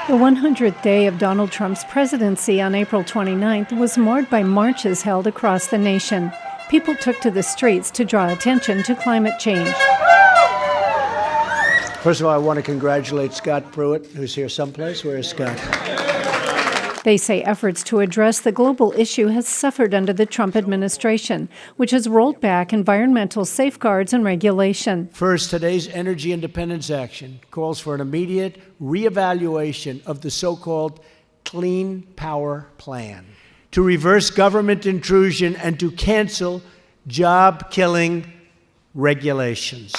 The 100th day of Donald Trump's presidency on April 29th was marred by marches held across the nation. People took to the streets to draw attention to climate change. First of all, I want to congratulate Scott Pruitt, who's here someplace. Where is Scott? They say efforts to address the global issue has suffered under the Trump administration, which has rolled back environmental safeguards and regulation. First, today's Energy Independence Action calls for an immediate reevaluation of the so-called Clean Power Plan, to reverse government intrusion and to cancel job-killing regulations.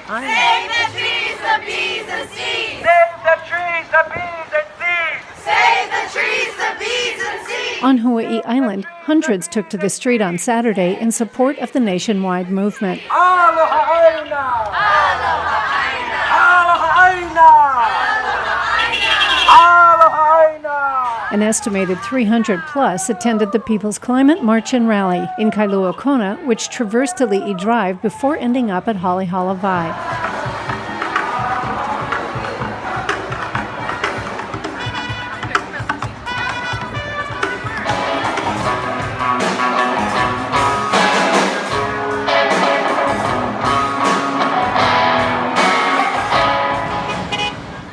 Save the trees, the bees, and seeds! Save the trees, the bees, and seeds! Save the trees, the bees, and seeds! On Hawaii Island, hundreds took to the street on Saturday in support of the nationwide movement. Aloha aina! Aloha aina! Aloha aina! Aloha aina! An estimated 300 plus attended the People's Climate March and Rally in Kailua Kona, which traversed Ali'i Drive before ending up at Halehalavai.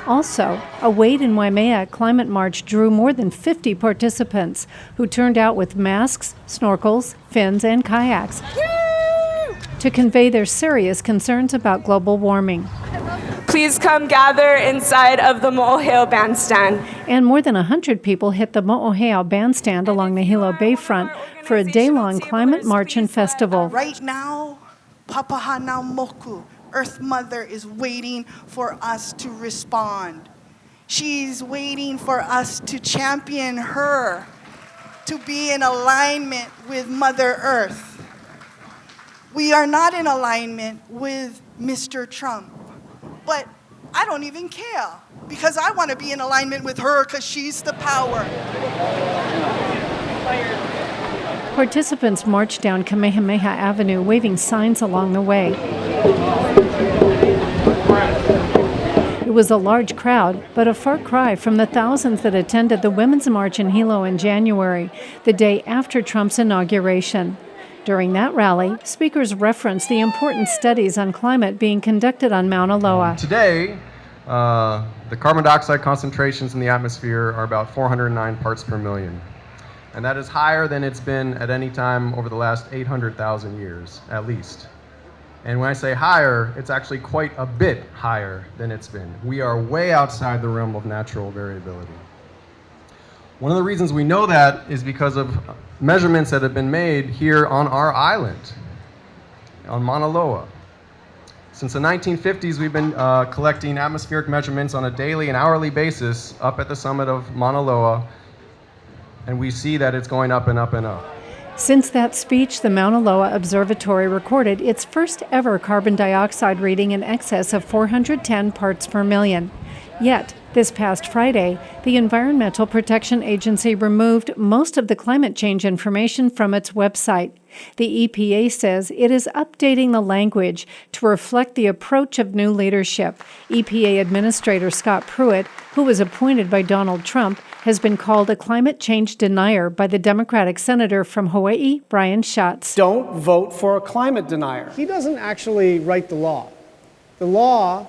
Also, a Wade in Waimea climate march drew more than 50 participants who turned out with masks, snorkels, fins, and kayaks to convey their serious concerns about global warming. Please come gather inside of the Mo'oheo Bandstand. And more than 100 people hit the Mo'oheo Bandstand along the Hilo Bayfront for a day-long climate march and festival. Right now, Papahana Moku, Earth Mother, is waiting for us to respond. She's waiting for us to champion her, to be in alignment with Mother Earth. We are not in alignment with Mr. Trump, but I don't even care because I want to be in alignment with her because she's the power. Participants marched down Kamehameha Avenue, waving signs along the way. It was a large crowd, but a far cry from the thousands that attended the Women's March in Hilo in January, the day after Trump's inauguration. During that rally, speakers referenced the important studies on climate being conducted on Mauna Loa. Today, the carbon dioxide concentrations in the atmosphere are about 409 parts per million. And that is higher than it's been at any time over the last 800,000 years, at least. And when I say higher, it's actually quite a bit higher than it's been. We are way outside the realm of natural variability. One of the reasons we know that is because of measurements that have been made here on our island, on Mauna Loa. Since the 1950s, we've been collecting atmospheric measurements on a daily and hourly basis up at the summit of Mauna Loa, and we see that it's going up and up and up. Since that speech, the Mauna Loa Observatory recorded its first ever carbon dioxide reading in excess of 410 parts per million. Yet, this past Friday, the Environmental Protection Agency removed most of the climate change information from its website. The EPA says it is updating the language to reflect the approach of new leadership. EPA Administrator Scott Pruitt, who was appointed by Donald Trump, has been called a climate change denier by the Democratic senator from Hawaii, Brian Schatz. Don't vote for a climate denier. He doesn't actually write the law. The law,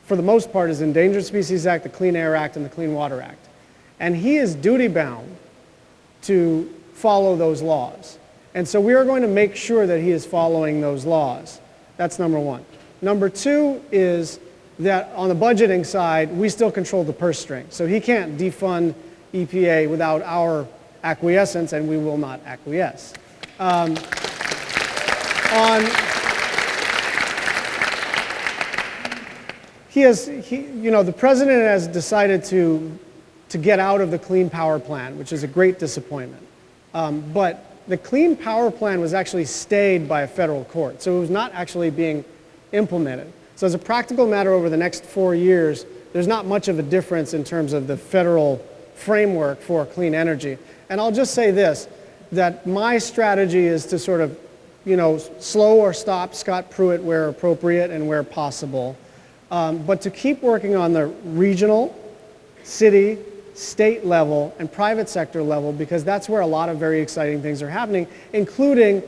for the most part, is the Endangered Species Act, the Clean Air Act, and the Clean Water Act. And he is duty-bound to follow those laws. And so we are going to make sure that he is following those laws. That's number one. Number two is that on the budgeting side, we still control the purse string. So he can't defund EPA without our acquiescence, and we will not acquiesce. The president has decided to get out of the Clean Power Plan, which is a great disappointment. But the Clean Power Plan was actually stayed by a federal court, so it was not actually being implemented. So as a practical matter, over the next 4 years, there's not much of a difference in terms of the federal framework for clean energy. And I'll just say this, that my strategy is to sort of, slow or stop Scott Pruitt where appropriate and where possible. but to keep working on the regional, city, state level, and private sector level, because that's where a lot of very exciting things are happening, including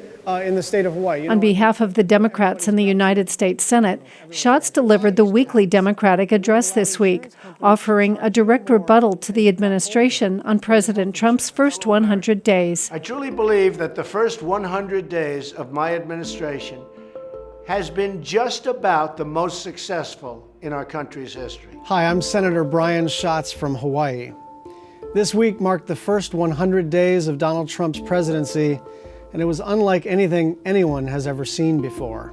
in the state of Hawaii. On behalf of the Democrats in the United States Senate, Schatz delivered the weekly Democratic address this week, offering a direct rebuttal to the administration on President Trump's first 100 days. I truly believe that the first 100 days of my administration has been just about the most successful in our country's history. Hi, I'm Senator Brian Schatz from Hawaii. This week marked the first 100 days of Donald Trump's presidency, and it was unlike anything anyone has ever seen before.